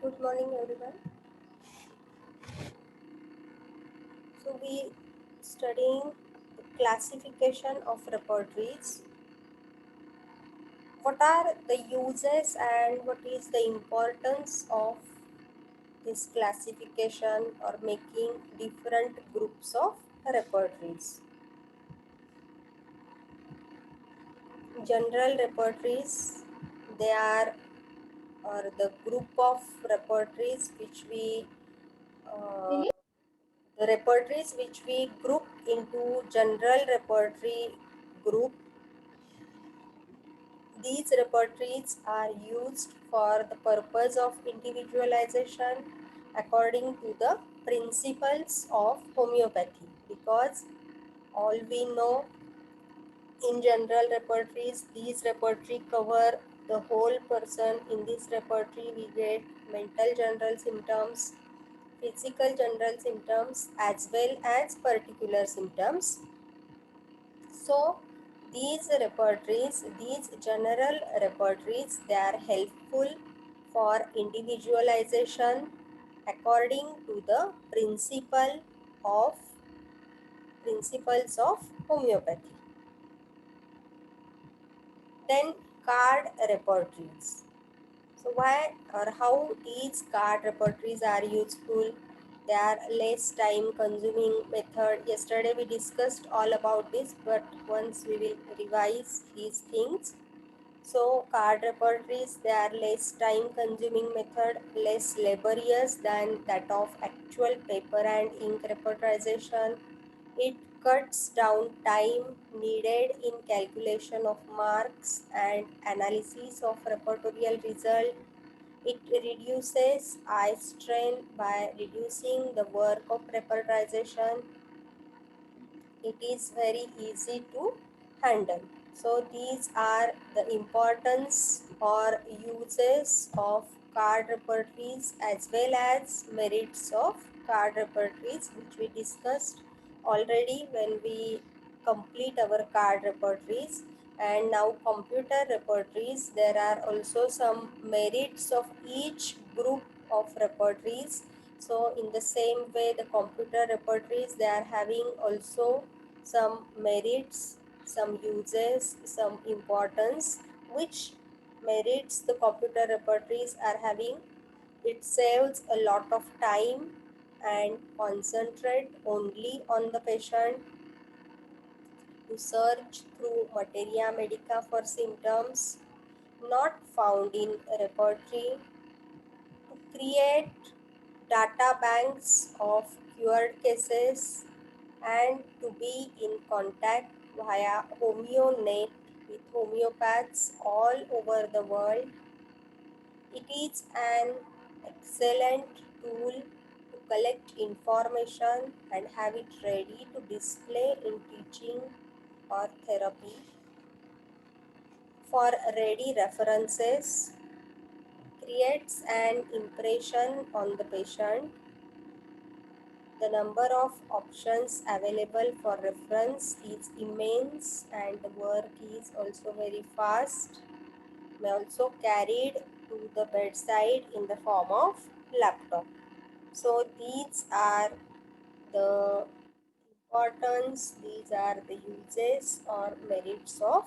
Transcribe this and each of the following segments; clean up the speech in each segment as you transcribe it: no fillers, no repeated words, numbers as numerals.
Good morning, everyone. So we studying the classification of repertories. What are the uses and what is the importance of this classification or making different groups of repertories? General repertories, they are or the group of repertories which we uh, the repertories which we group into general repertory group. These repertories are used for the purpose of individualization according to the principles of homeopathy, because all we know in general repertories, these repertory cover the whole person. In this repertory we get mental general symptoms, physical general symptoms, as well as particular symptoms. So these general repertories, they are helpful for individualization according to the of principles of homeopathy. Then card repertories. So why or how these card repertories are useful? They are less time consuming method. Yesterday we discussed all about this, but once we will revise these things. So card repertories, they are less time consuming method, less laborious than that of actual paper and ink repertorization. It cuts down time needed in calculation of marks and analysis of repertorial result. It reduces eye strain by reducing the work of repertorization. It is very easy to handle. So these are the importance or uses of card repertories as well as merits of card repertories, which we discussed already when we complete our card repertories. And now computer repertories, there are also some merits of each group of repertories. So in the same way, the computer repertories, they are having also some merits, some uses, some importance. Which merits the computer repertories are having? It saves a lot of time and concentrate only on the patient to search through materia medica for symptoms not found in repertory, to create data banks of cured cases, and to be in contact via HomeoNet with homeopaths all over the world. It is an excellent tool to collect information and have it ready to display in teaching or therapy. For ready references, creates an impression on the patient. The number of options available for reference is immense and the work is also very fast. May also carried to the bedside in the form of laptop. So these are the importance, these are the uses or merits of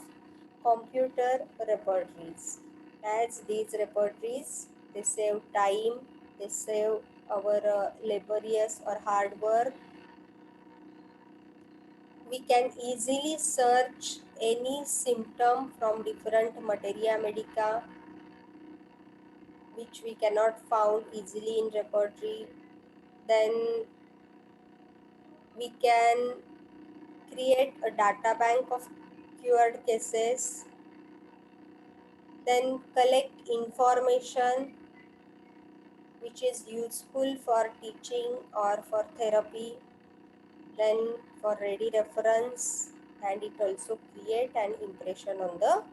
computer repertories. As these repertories, they save time, they save our laborious or hard work. We can easily search any symptom from different materia medica which we cannot found easily in repertory. Then we can create a data bank of cured cases, then collect information which is useful for teaching or for therapy, then for ready reference, and it also create an impression on the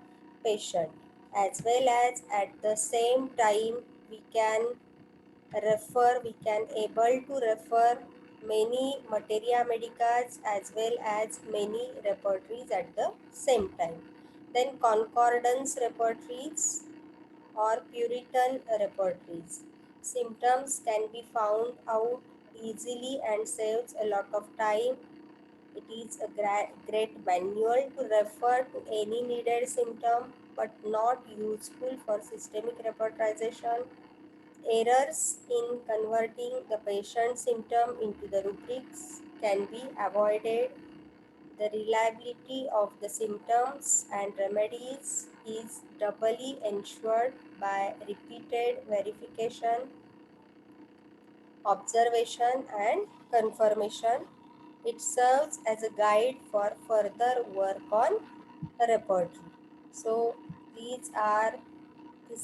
patient. As well as at the same time we can we can able to refer many materia medicas as well as many repertories at the same time. Then concordance repertories or Puritan repertories. symptoms can be found out easily and saves a lot of time. It is a great manual to refer to any needed symptom, but not useful for systemic repertorization. Errors in converting the patient's symptom into the rubrics can be avoided. The reliability of the symptoms and remedies is doubly ensured by repeated verification, observation, and confirmation. It serves as a guide for further work on repertory. So this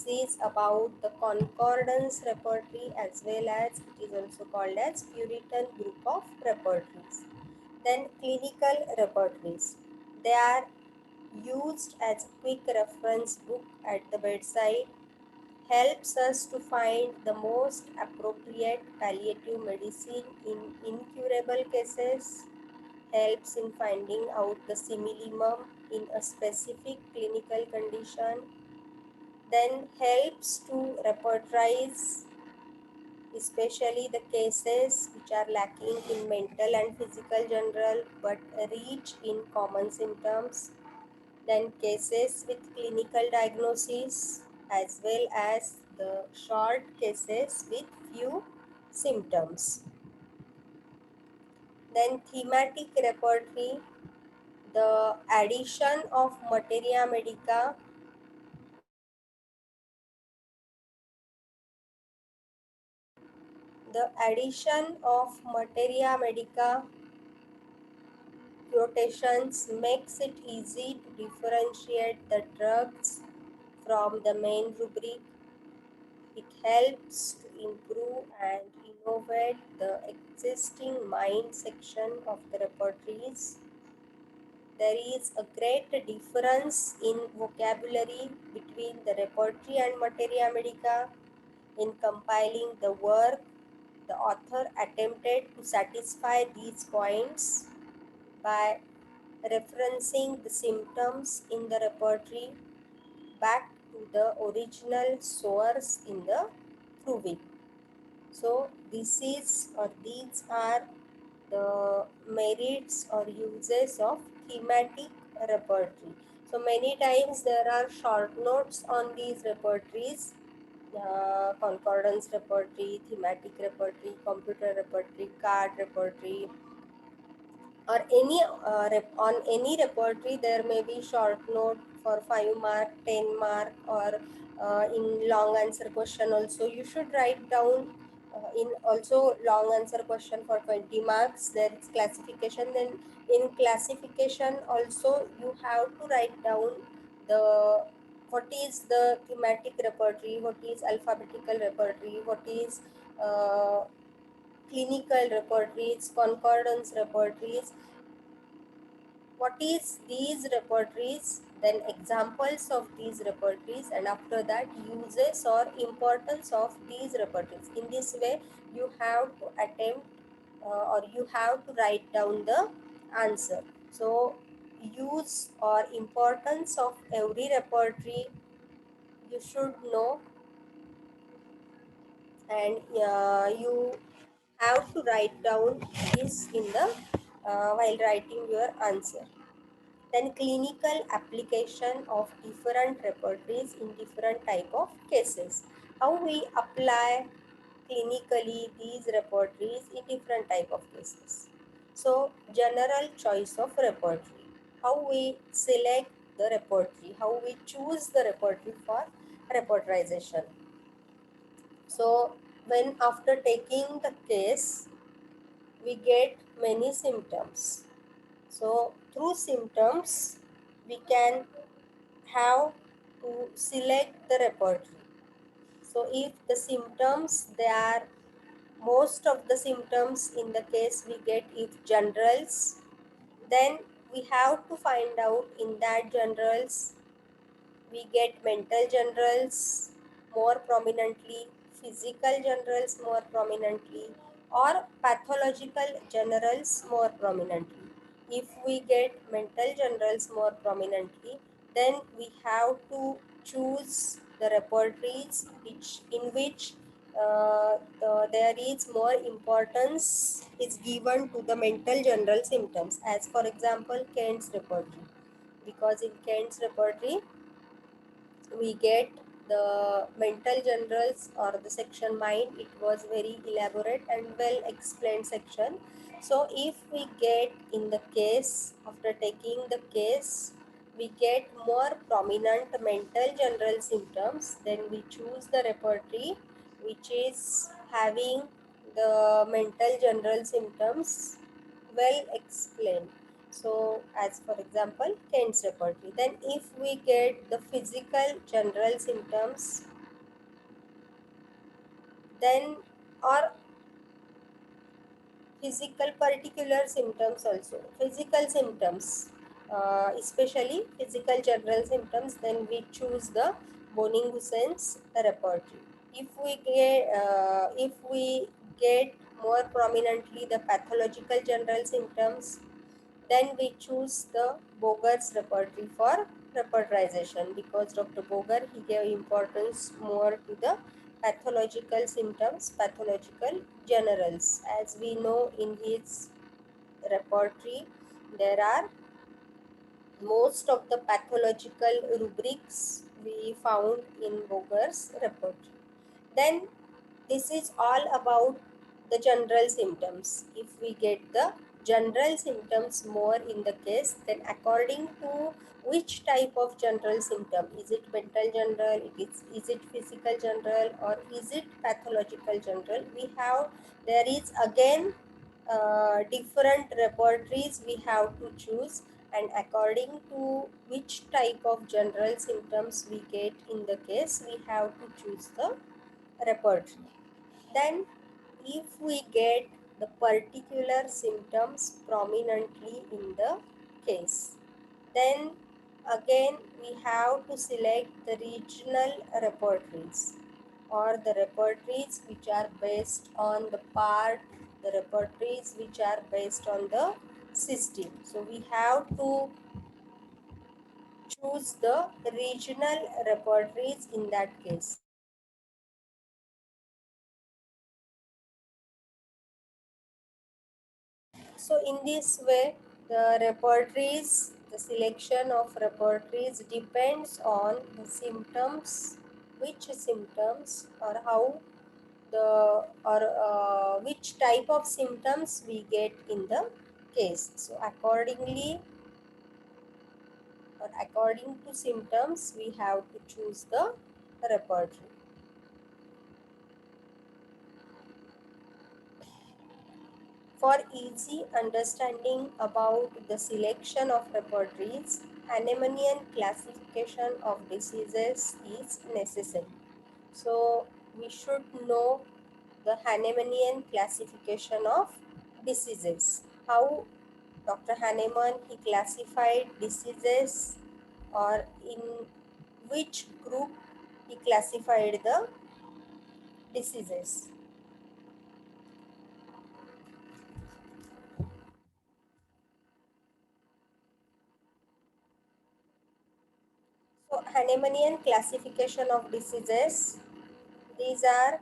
is about the concordance repertory, as well as it is also called as Puritan group of repertories. Then clinical repertories. They are used as a quick reference book at the bedside, helps us to find the most appropriate palliative medicine in incurable cases, helps in finding out the simillimum in a specific clinical condition, then helps to repertorize especially the cases which are lacking in mental and physical general but rich in common symptoms, then cases with clinical diagnosis, as well as the short cases with few symptoms. Then thematic repertory, the addition of materia medica, the addition of materia medica quotations makes it easy to differentiate the drugs from the main rubric. It helps to improve and innovate the existing mind section of the repertories. There is a great difference in vocabulary between the repertory and materia medica. In compiling the work, the author attempted to satisfy these points by referencing the symptoms in the repertory back to the original source in the proving. So these are the merits or uses of thematic repertory. So many times there are short notes on these repertories, concordance repertory, thematic repertory, computer repertory, card repertory, or on any repertory there may be short note for 5 mark, 10 mark, or in long answer question also you should write down, in also long answer question for 20 marks there is classification. Then in classification also you have to write down the what is the thematic repertory, what is alphabetical repertory, what is clinical repertories, concordance repertories, what is these repertories, then examples of these repertories, and after that uses or importance of these repertories. In this way you have to attempt or you have to write down the answer. So use or importance of every repertory you should know, and you have to write down this in the while writing your answer. Then clinical application of different repertories in different type of cases. How we apply clinically these repertories in different type of cases. So general choice of repertory. How we select the repertory, how we choose the repertory for repertorization. So when after taking the case, we get many symptoms. So through symptoms, we can have to select the repertory. So if the symptoms, they are most of the symptoms in the case we get if generals, then we have to find out in that generals we get mental generals more prominently, physical generals more prominently, or pathological generals more prominently. If we get mental generals more prominently, then we have to choose the repertories in which there is more importance is given to the mental general symptoms, as for example Kent's repertory, because in Kent's repertory we get the mental generals or the section mind. It was very elaborate and well explained section. So if we get in the case, after taking the case, we get more prominent mental general symptoms, then we choose the repertory which is having the mental general symptoms well explained. So, as for example, Kent's repertory. Then, if we get the physical general symptoms, then or physical particular symptoms also. Physical symptoms, especially physical general symptoms, then we choose the Boning-Hussein's repertory. If we get more prominently the pathological general symptoms, then we choose the Boger's repertory for repertorization, because Dr. Boger, he gave importance more to the pathological symptoms, pathological generals. As we know, in his repertory there are most of the pathological rubrics we found in Boger's repertory. Then this is all about the general symptoms. If we get the general symptoms more in the case, then according to which type of general symptom, is it mental general, is it physical general, or is it pathological general, there is again different repertories we have to choose, and according to which type of general symptoms we get in the case, we have to choose the repertory. Then, if we get the particular symptoms prominently in the case, then again we have to select the regional repertories, or the repertories which are based on the part, the repertories which are based on the system. So we have to choose the regional repertories in that case. So in this way, the selection of repertories depends on the symptoms, which symptoms or how the or which type of symptoms we get in the case. So accordingly, or according to symptoms, we have to choose the repertory. For easy understanding about the selection of repertories, Hahnemannian classification of diseases is necessary. So we should know the Hahnemannian classification of diseases. How Dr. Hahnemann he classified diseases, or in which group he classified the diseases. So Hahnemannian classification of diseases, these are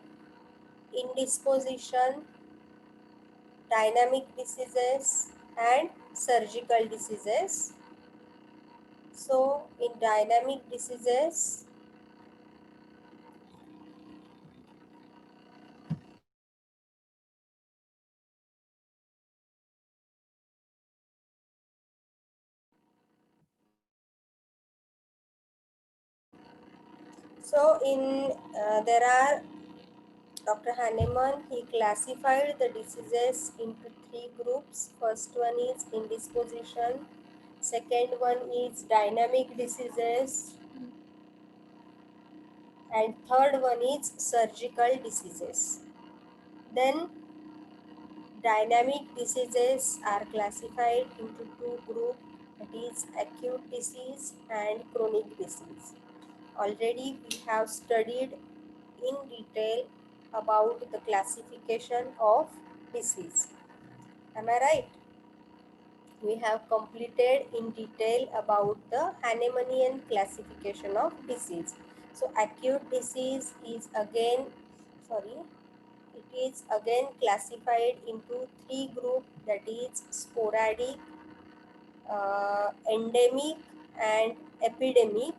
indisposition, dynamic diseases, and surgical diseases. So in dynamic diseases, there are Dr. Hahnemann, he classified the diseases into three groups. First one is indisposition, second one is dynamic diseases, and third one is surgical diseases. Then dynamic diseases are classified into two groups, that is acute disease and chronic disease. Already we have studied in detail about the classification of disease. Am I right? We have completed in detail about the Hahnemannian classification of disease. So acute disease is again sorry, it is again classified into three groups, that is sporadic, endemic and epidemic.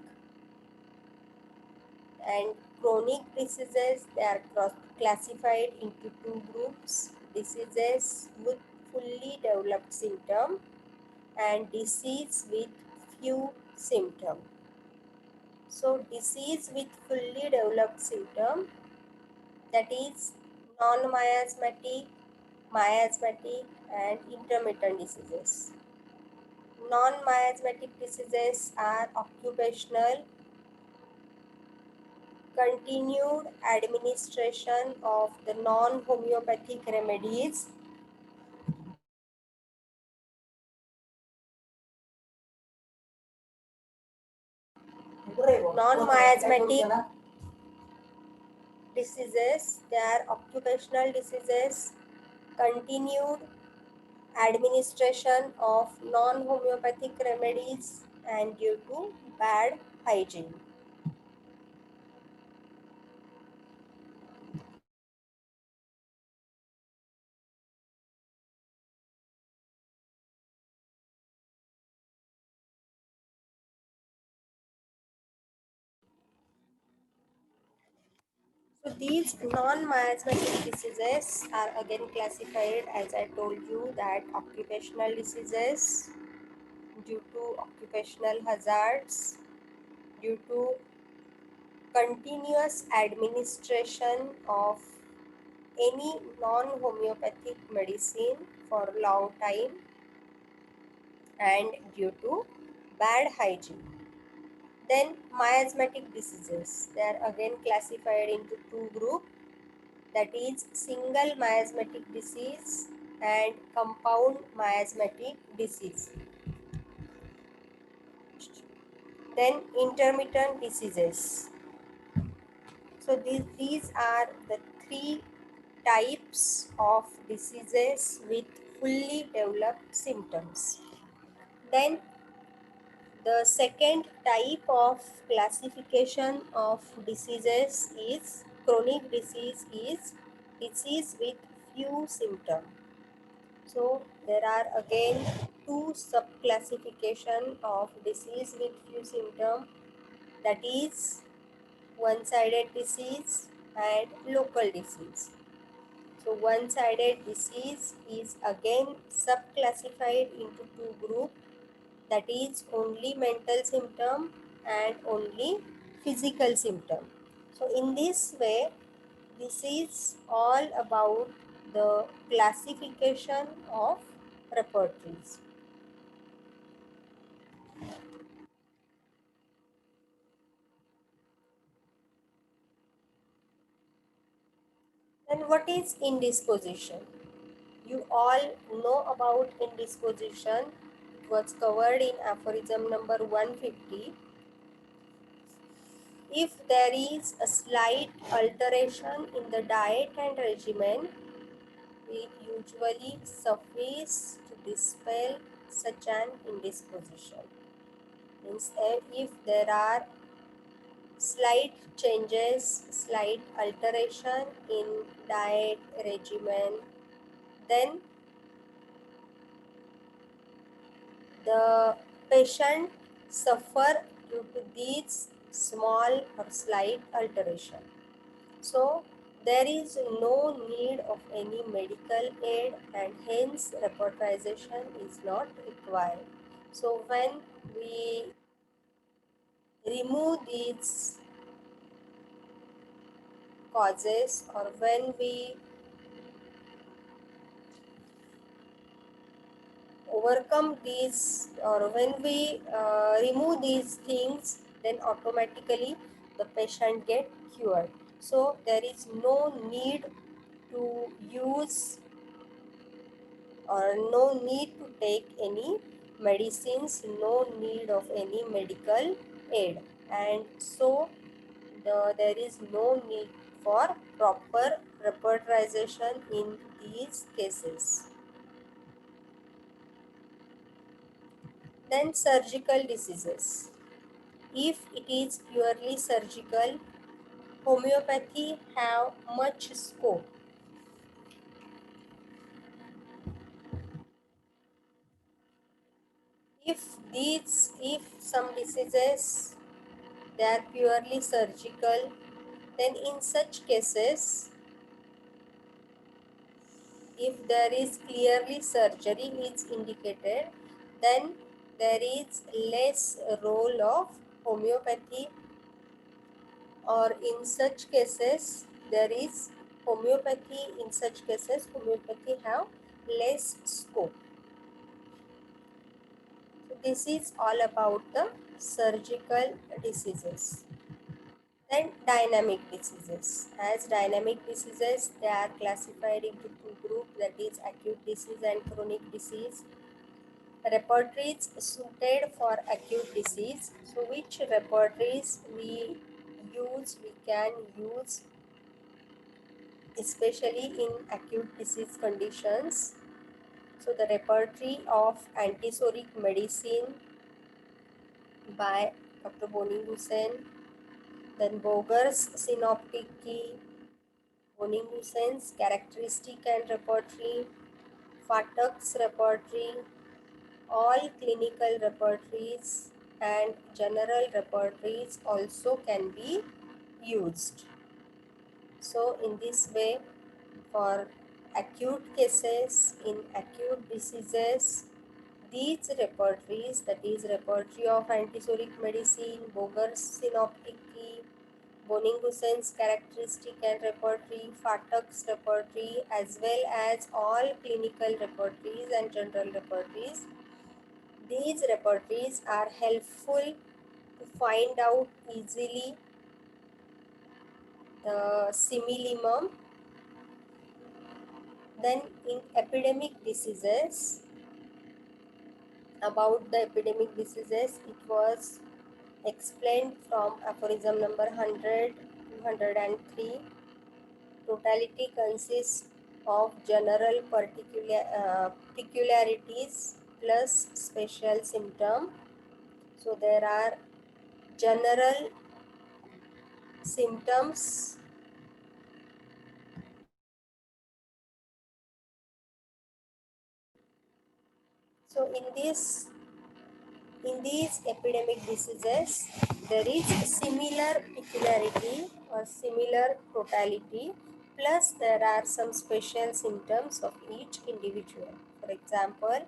And chronic diseases, they are classified into two groups: diseases with fully developed symptom and disease with few symptom. So disease with fully developed symptom, that is non-miasmatic, miasmatic and intermittent diseases. Non-miasmatic diseases are occupational, continued administration of the non-homeopathic remedies, non-miasmatic diseases, they are occupational diseases, continued administration of non-homeopathic remedies and due to bad hygiene. So these non-miasmatic diseases are again classified, as I told you, that occupational diseases due to occupational hazards, due to continuous administration of any non-homeopathic medicine for a long time, and due to bad hygiene. Then miasmatic diseases, they are again classified into two groups, that is single miasmatic disease and compound miasmatic disease. Then intermittent diseases. So these are the three types of diseases with fully developed symptoms. Then the second type of classification of diseases is chronic disease, is disease with few symptoms. So there are again two subclassification of disease with few symptoms, that is one-sided disease and local disease. So one-sided disease is again subclassified into two groups, that is only mental symptom and only physical symptom. So in this way, this is all about the classification of repertories. Then what is indisposition? You all know about indisposition. It was covered in aphorism number 150. If there is a slight alteration in the diet and regimen, it usually suffices to dispel such an indisposition. Means if there are slight changes, slight alteration in diet regimen, then the patient suffer due to these small or slight alteration. So there is no need of any medical aid and hence repertorization is not required. So when we remove these causes, or when we overcome these, or when we remove these things, then automatically the patient get cured. So there is no need to use, or no need to take any medicines, no need of any medical aid, and so there is no need for proper repertorization in these cases. Then surgical diseases. If it is purely surgical, homeopathy have much scope? If some diseases they are purely surgical, then in such cases, if there is clearly surgery is indicated, then there is less role of homeopathy, or in such cases there is homeopathy have less scope. So this is all about the surgical diseases. Then dynamic diseases. As dynamic diseases, they are classified into two groups, that is acute disease and chronic disease. Repertories suited for acute disease. So which repertories we can use especially in acute disease conditions. So the repertory of antisoric medicine by Dr. Boning Hussain, then Boger's synoptic key, Boning Hussein's characteristic and repertory, Fatak's repertory, all clinical repertories and general repertories also can be used. So in this way, for acute cases in acute diseases, these repertories, that is repertory of antisoric medicine, Boger's synoptic key, Boning Hussein's characteristic and repertory, Fatak's repertory, as well as all clinical repertories and general repertories. These repertories are helpful to find out easily the similimum. Then in epidemic diseases, about the epidemic diseases, it was explained from aphorism number 100 to 103. Totality consists of general peculiarities plus special symptom. So there are general symptoms. So in these epidemic diseases, there is similar peculiarity or similar totality, plus there are some special symptoms of each individual. For example,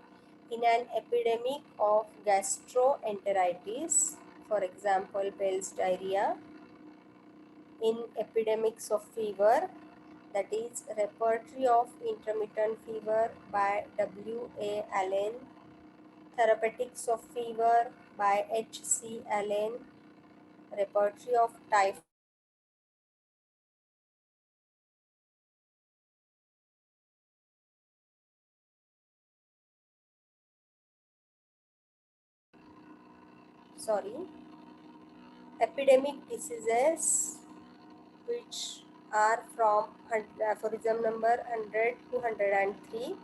in an epidemic of gastroenteritis, for example, Bell's diarrhea, in epidemics of fever, that is repertory of intermittent fever by W.A. Allen, therapeutics of fever by H.C. Allen, repertory of typhoid. Sorry, epidemic diseases which are from aphorism number 100 to 103,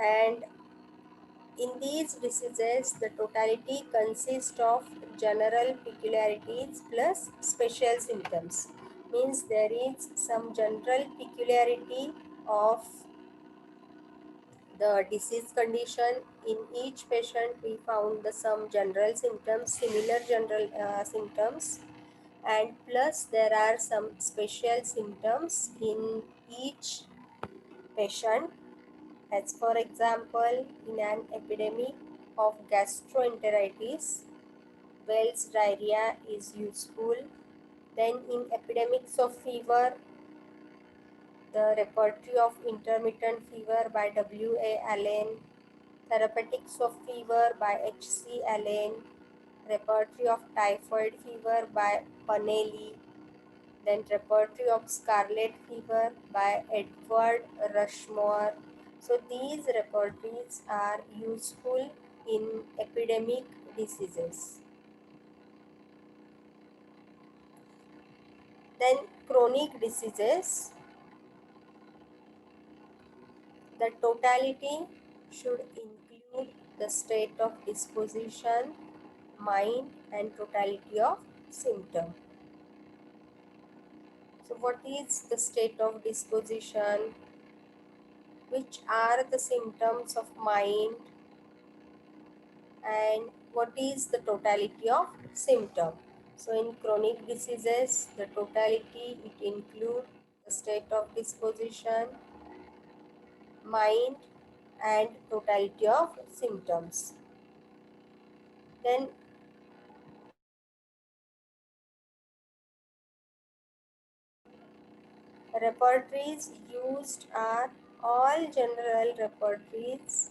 and in these diseases the totality consists of general peculiarities plus special symptoms. Means there is some general peculiarity of the disease condition. In each patient we found the some general symptoms, similar general symptoms, and plus there are some special symptoms in each patient. As for example, in an epidemic of gastroenteritis, Bell's diarrhea is useful. Then in epidemics of fever, the repertory of intermittent fever by W.A. Allen, therapeutics of fever by H.C. Allen, repertory of typhoid fever by Panelli, then repertory of scarlet fever by Edward Rushmore. So these repertories are useful in epidemic diseases. Then chronic diseases, the totality should include the state of disposition, mind, and totality of symptom. So what is the state of disposition? Which are the symptoms of mind? And what is the totality of symptom? So in chronic diseases, the totality, it includes the state of disposition, mind, and totality of symptoms. Then repertories used are all general repertories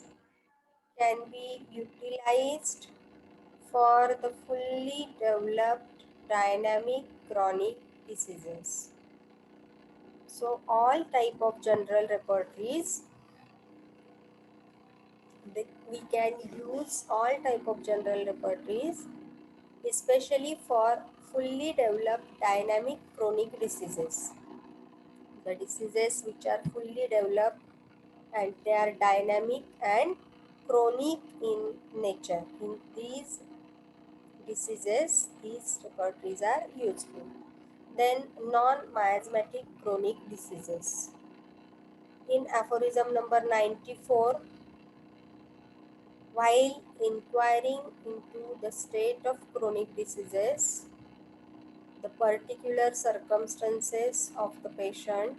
can be utilized for the fully developed dynamic chronic diseases. So all type of general repertories, we can use all type of general repertories especially for fully developed dynamic chronic diseases. The diseases which are fully developed and they are dynamic and chronic in nature. In these diseases, these repertories are useful. Then non-miasmatic chronic diseases. In aphorism number 94, while inquiring into the state of chronic diseases, the particular circumstances of the patient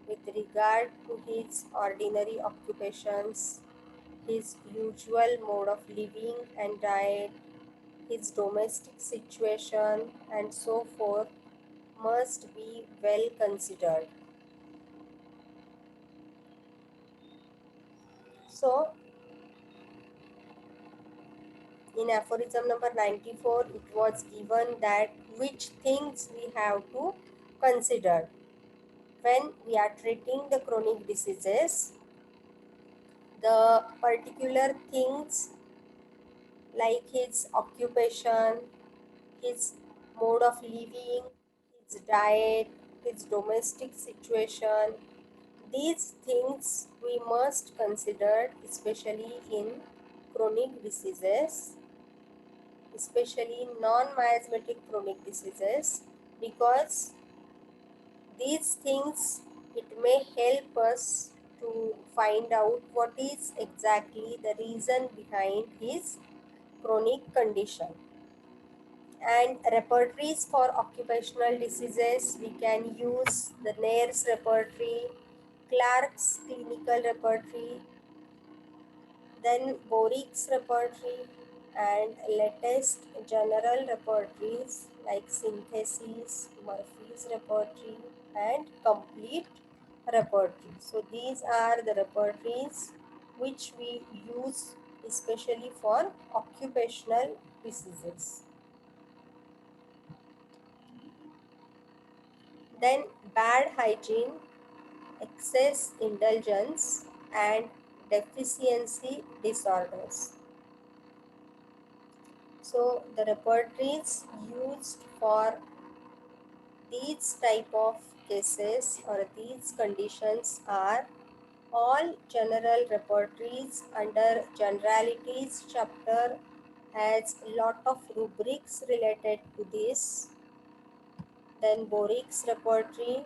with regard to his ordinary occupations, his usual mode of living and diet, his domestic situation, and so forth must be well considered. So, in aphorism number 94, it was given that which things we have to consider when we are treating the chronic diseases. The particular things like his occupation, his mode of living, his diet, his domestic situation, these things we must consider especially in chronic diseases, especially non-miasmatic chronic diseases, because these things, it may help us to find out what is exactly the reason behind his chronic condition. And repertories for occupational diseases, we can use the Nair's repertory, Clark's clinical repertory, then Borik's repertory, and latest general repertories like Synthesis, Murphy's repertory, and Complete repertory. So these are the repertories which we use especially for occupational diseases. Then bad hygiene, excess indulgence, and deficiency disorders. So the repertories used for these type of cases or these conditions are all general repertories under generalities chapter has lot of rubrics related to this. Then Borik's repertory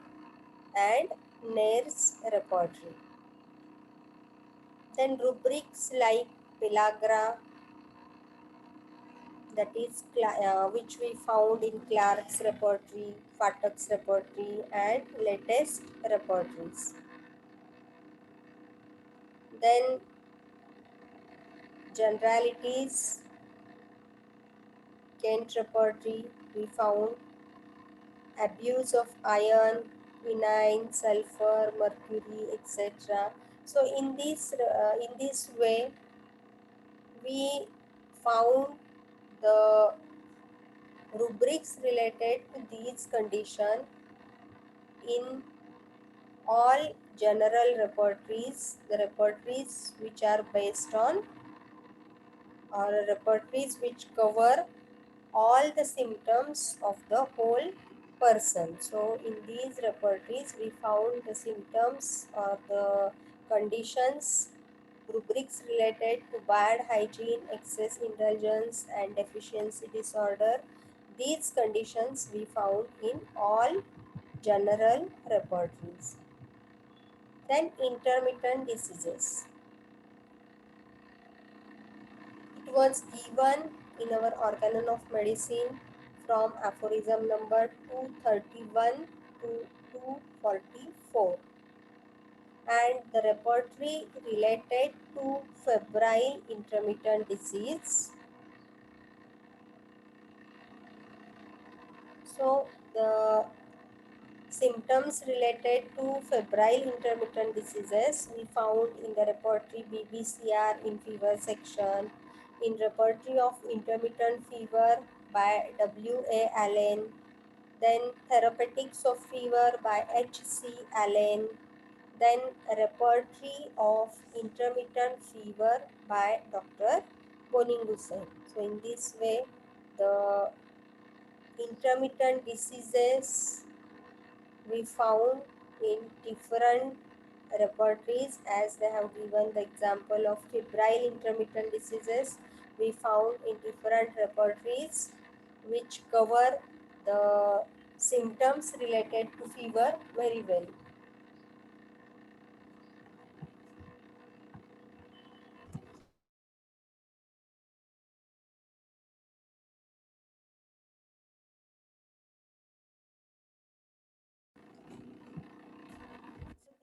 and Nair's repertory. Then rubrics like Pellagra, that is which we found in Clark's repertory, Phatak's repertory, and latest repertories. Then generalities, Kent repertory, we found abuse of iron, quinine, sulfur, mercury, etc. So in this way, we found the rubrics related to these conditions in all general repertories, the repertories which are based on or repertories which cover all the symptoms of the whole person. So in these repertories we found the symptoms or the conditions, rubrics related to bad hygiene, excess indulgence, and deficiency disorder. These conditions we found in all general repertories. Then intermittent diseases. It was given in our Organon of Medicine from aphorism number 231 to 244, and the repertory related to febrile intermittent disease. So the symptoms related to febrile intermittent diseases we found in the repertory BBCR in fever section, in repertory of intermittent fever by W.A. Allen, then therapeutics of fever by H.C. Allen, then repertory of intermittent fever by Dr. Boningusen. So in this way, the intermittent diseases we found in different repertories, as they have given the example of febrile intermittent diseases we found in different repertories which cover the symptoms related to fever very well.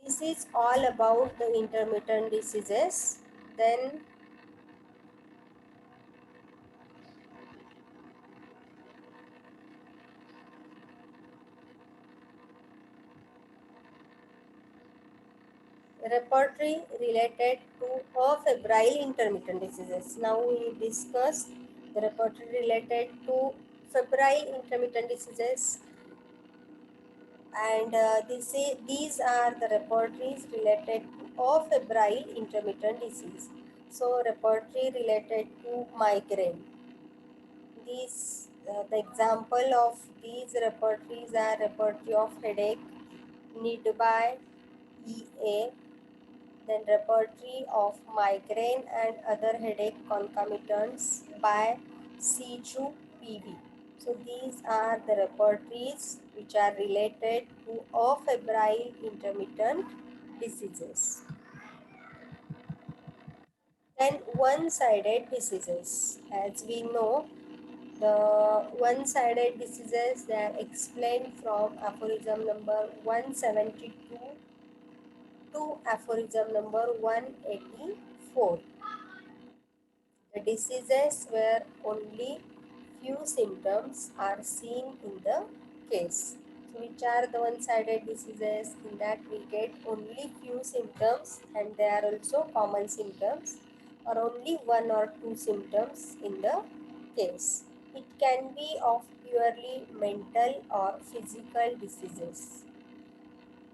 This is all about the intermittent diseases. Then repertory related to febrile intermittent diseases. Now we discussed the repertory related to febrile intermittent diseases, and these are the repertories related to febrile intermittent disease. So repertory related to migraine. The example of these repertories are repertory of headache, need by EA, then repertory of migraine and other headache concomitants by C2 PV. So these are the repertories which are related to febrile intermittent diseases. Then one-sided diseases. As we know, the one-sided diseases, they are explained from aphorism number 172 to aphorism number 184. The diseases where only few symptoms are seen in the case. So which are the one-sided diseases? In that we get only few symptoms and they are also common symptoms, or only one or two symptoms in the case. It can be of purely mental or physical diseases.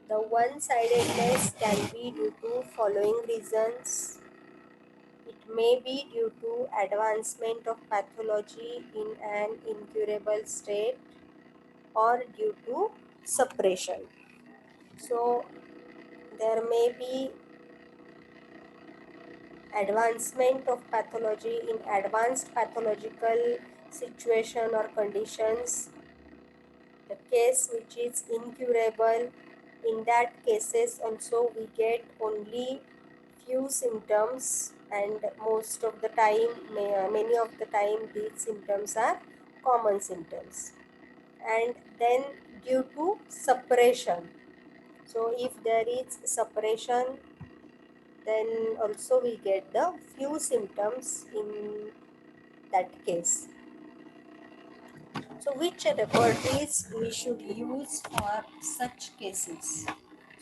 The one-sidedness can be due to following reasons. It may be due to advancement of pathology in an incurable state or due to suppression. So there may be advancement of pathology in advanced pathological situation or conditions. The case which is incurable, in that cases also we get only few symptoms, and most of the time, many of the time these symptoms are common symptoms. And then due to suppression, so if there is suppression, then also we get the few symptoms in that case. So which repertories we should use for such cases?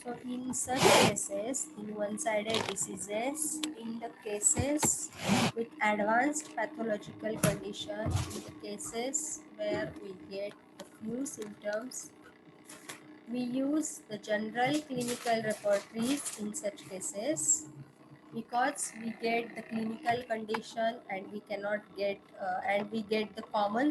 So in such cases, in one-sided diseases, in the cases with advanced pathological condition, in the cases where we get a few symptoms, we use the general clinical repertories in such cases, because we get the clinical condition and we cannot get and we get the common